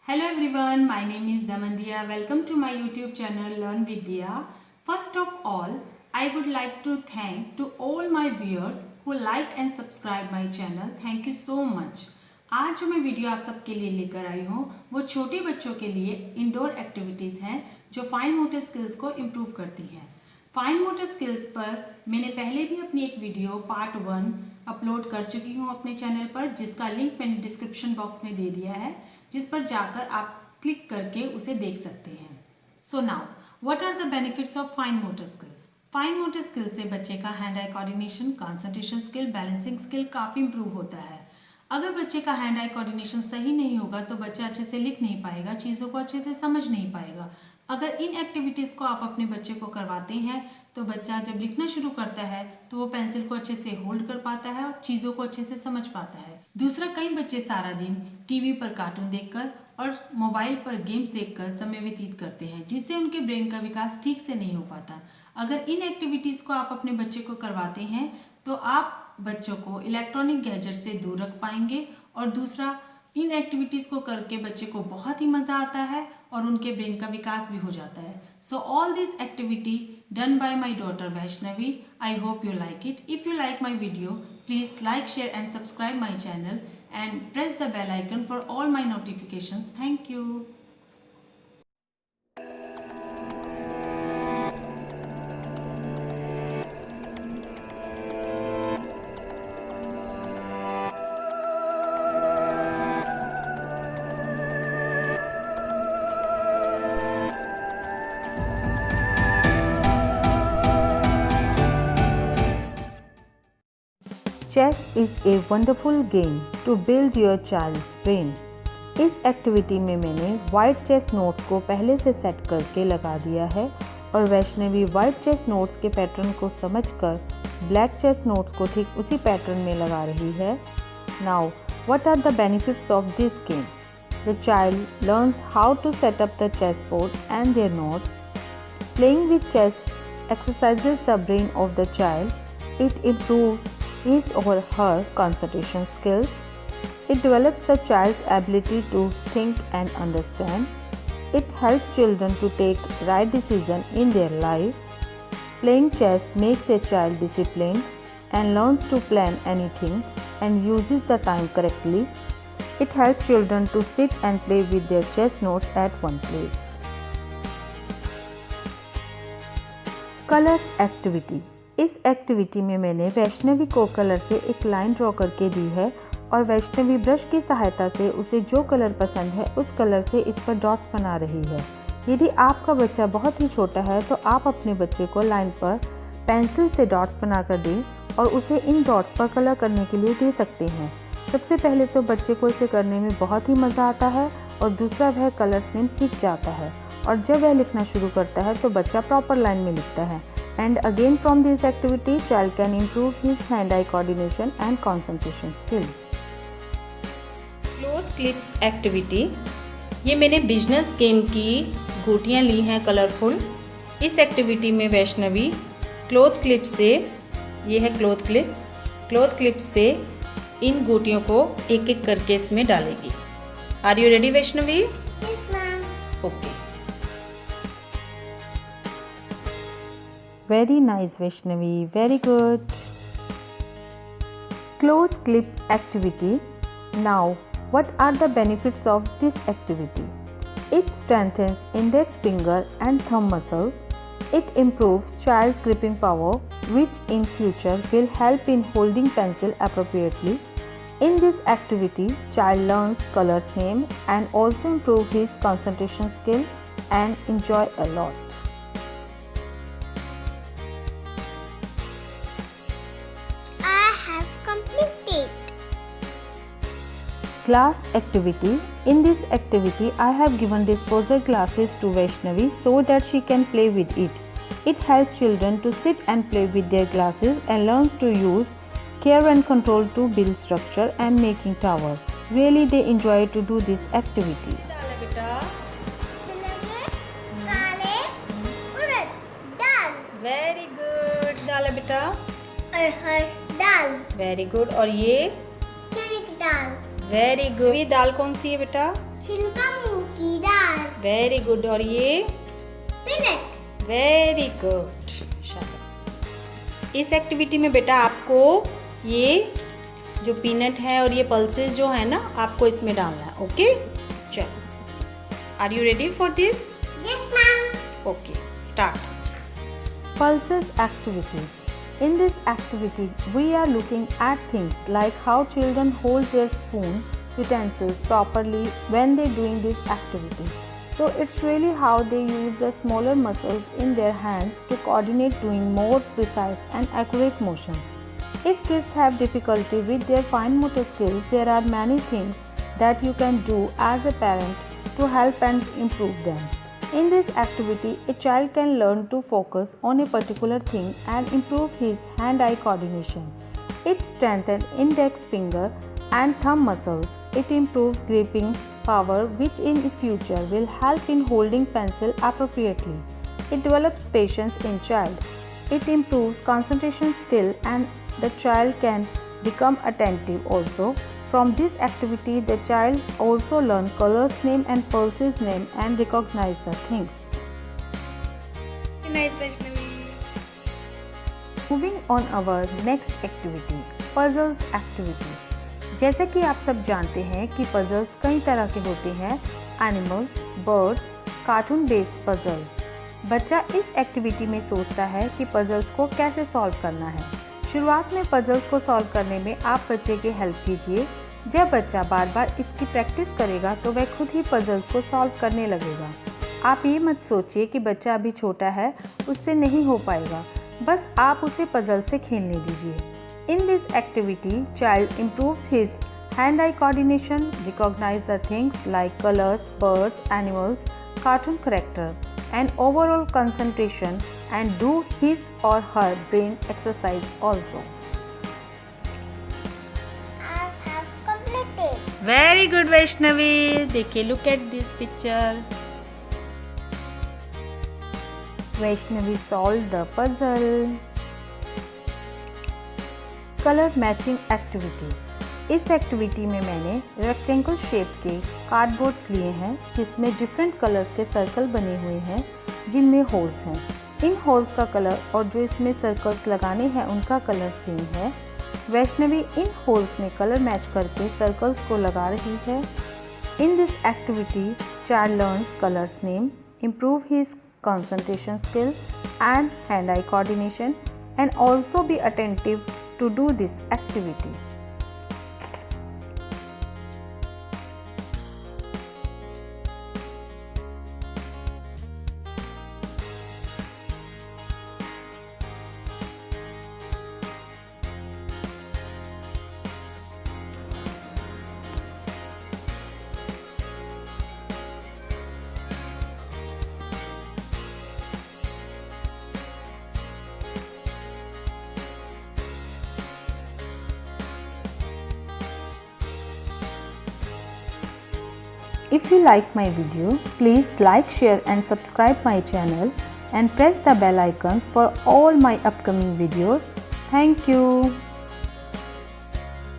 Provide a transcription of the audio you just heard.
Hello everyone, my name is Damandia. Welcome to my YouTube channel Learn Vidya. First of all, I would like to thank to all my viewers who like and subscribe my channel. Thank you so much. आज जो मैं video आप सबके लिए लेकर आई हूँ वो छोटे बच्चों के लिए इंडोर एक्टिविटीज़ हैं जो फाइन मोटर स्किल्स को इम्प्रूव करती हैं। फाइन मोटर स्किल्स पर मैंने पहले भी अपनी एक वीडियो पार्ट 1 अपलोड कर चुकी हूँ अपने चैनल पर, जिसका लिंक मैंने डिस्क्रिप्शन बॉक्स में दे दिया है, जिस पर जाकर आप क्लिक करके उसे देख सकते हैं। So now what are the benefits of fine motor skills. Fine motor skills से बच्चे का hand eye coordination, concentration skill, balancing skill काफ़ी इंप्रूव होता है। अगर बच्चे का हैंड आई कोऑर्डिनेशन सही नहीं होगा तो बच्चा अच्छे से लिख नहीं पाएगा, चीज़ों को अच्छे से समझ नहीं पाएगा। अगर इन एक्टिविटीज़ को आप अपने बच्चे को करवाते हैं तो बच्चा जब लिखना शुरू करता है तो वो पेंसिल को अच्छे से होल्ड कर पाता है और चीज़ों को अच्छे से समझ पाता है। दूसरा, कई बच्चे सारा दिन टीवी पर कार्टून देखकर और मोबाइल पर गेम्स देखकर समय व्यतीत करते हैं, जिससे उनके ब्रेन का विकास ठीक से नहीं हो पाता। अगर इन एक्टिविटीज़ को आप अपने बच्चे को करवाते हैं तो आप बच्चों को इलेक्ट्रॉनिक गैजेट से दूर रख पाएंगे। और दूसरा, इन एक्टिविटीज़ को करके बच्चे को बहुत ही मज़ा आता है और उनके ब्रेन का विकास भी हो जाता है। So all this activity done by my daughter Vaishnavi, I hope you like it. If you like my video, please like, share and subscribe my channel and press the bell icon for all my notifications. Thank you. Chess is a wonderful game to build your child's brain. इस activity में मैंने white chess notes को पहले से set करके लगा दिया है और वैष्णवी वाइट चेस नोट्स के पैटर्न को समझकर ब्लैक चेस नोट्स को ठीक उसी पैटर्न में लगा रही है। Now, what are the benefits of this game? The child learns how to set up the chessboard and their notes. Playing with chess exercises the brain of the child. It improves his or her concentration skills. It develops the child's ability to think and understand. It helps children to take right decisions in their life. Playing chess makes a child disciplined and learns to plan anything and uses the time correctly. It helps children to sit and play with their chess notes at one place. Colors activity. इस activity में मैंने वैष्णवी को colour से एक line draw करके दी है और Vaishnavi brush की सहायता से उसे जो कलर पसंद है उस कलर से इस पर डॉट्स बना रही है। यदि आपका बच्चा बहुत ही छोटा है तो आप अपने बच्चे को लाइन पर पेंसिल से डॉट्स बनाकर दें और उसे इन डॉट्स पर कलर करने के लिए दे सकते हैं। सबसे पहले तो बच्चे को इसे करने में बहुत ही मज़ा आता है और दूसरा, वह कलर्स नेम सीख जाता है और जब वह लिखना शुरू करता है तो बच्चा प्रॉपर लाइन में लिखता है। And again, from this activity, child can improve his hand-eye coordination and concentration skill. Cloth clips activity, ये मैंने बिजनेस गेम की गोटियाँ ली हैं कलरफुल। इस एक्टिविटी में वैष्णवी क्लोथ क्लिप से, ये है क्लोथ क्लिप से इन गोटियों को एक एक करके इसमें डालेगी। Are you ready Vaishnavi? Yes, ma'am. Okay. Very nice, Vaishnavi. Very good. Cloth clip activity. Now, what are the benefits of this activity? It strengthens index finger and thumb muscles. It improves child's gripping power, which in future will help in holding pencil appropriately. In this activity, child learns colors name and also improve his concentration skill and enjoy a lot. Glass activity. In this activity, I have given disposal glasses to Vaishnavi so that she can play with it. It helps children to sit and play with their glasses and learns to use care and control to build structure and making towers. Really, they enjoy to do this activity. Very good. डाला बेटा। दाल। Very good. और ये चने की दाल। Very good. ये दाल कौन सी है बेटा? छिलका मूंग की दाल। Very good. और ये पीनट। वेरी गुड, शाबाश। इस एक्टिविटी में बेटा आपको ये जो पीनट है और ये पल्सेस जो है ना, आपको इसमें डालना है। ओके, चलो, are you ready for this? Yes ma'am. Okay, start. Pulses activity. In this activity, we are looking at things like how children hold their spoon utensils properly when they're doing this activity. So it's really how they use the smaller muscles in their hands to coordinate doing more precise and accurate motions. If kids have difficulty with their fine motor skills, there are many things that you can do as a parent to help and improve them. In this activity, a child can learn to focus on a particular thing and improve his hand-eye coordination. It strengthens index finger and thumb muscles. It improves gripping power, which in the future will help in holding pencil appropriately. It develops patience in child. It improves concentration skill and the child can become attentive also. From this activity, the child also learn colors name and pulses name and recognize the things. Nice, Vaishnavi. Moving on our next activity, puzzles activity. जैसा कि आप सब जानते हैं कि puzzles कई तरह के होते हैं, animals, birds, cartoon based puzzles. बच्चा इस एक्टिविटी में सोचता है कि पजल्स को कैसे सॉल्व करना है। शुरुआत में पजल्स को सॉल्व करने में आप बच्चे की हेल्प कीजिए। जब बच्चा बार बार इसकी प्रैक्टिस करेगा तो वह खुद ही पजल्स को सॉल्व करने लगेगा। आप ये मत सोचिए कि बच्चा अभी छोटा है, उससे नहीं हो पाएगा, बस आप उसे पजल से खेलने दीजिए। In this activity, child improves his hand-eye coordination, recognize the things like colors, birds, animals, cartoon character, and overall concentration, and do his or her brain exercise also. I have completed. Very good, Vaishnavi. देखिए, look at this picture. Vaishnavi solved the puzzle. Color matching activity. इस activity में मैंने rectangle shape के cardboards लिए हैं जिसमें different colours के circle बने हुए हैं जिनमें होल्स हैं। इन होल्स का कलर और जो इसमें सर्कल्स लगाने हैं उनका कलर सेम है। वैष्णवी इन होल्स में कलर मैच करके सर्कल्स को लगा रही है। In this activity, child learns colours name, improve his concentration skill and hand-eye coordination, and also be attentive to do this activity. If you like my video, please like, share and subscribe my channel and press the bell icon for all my upcoming videos. Thank you.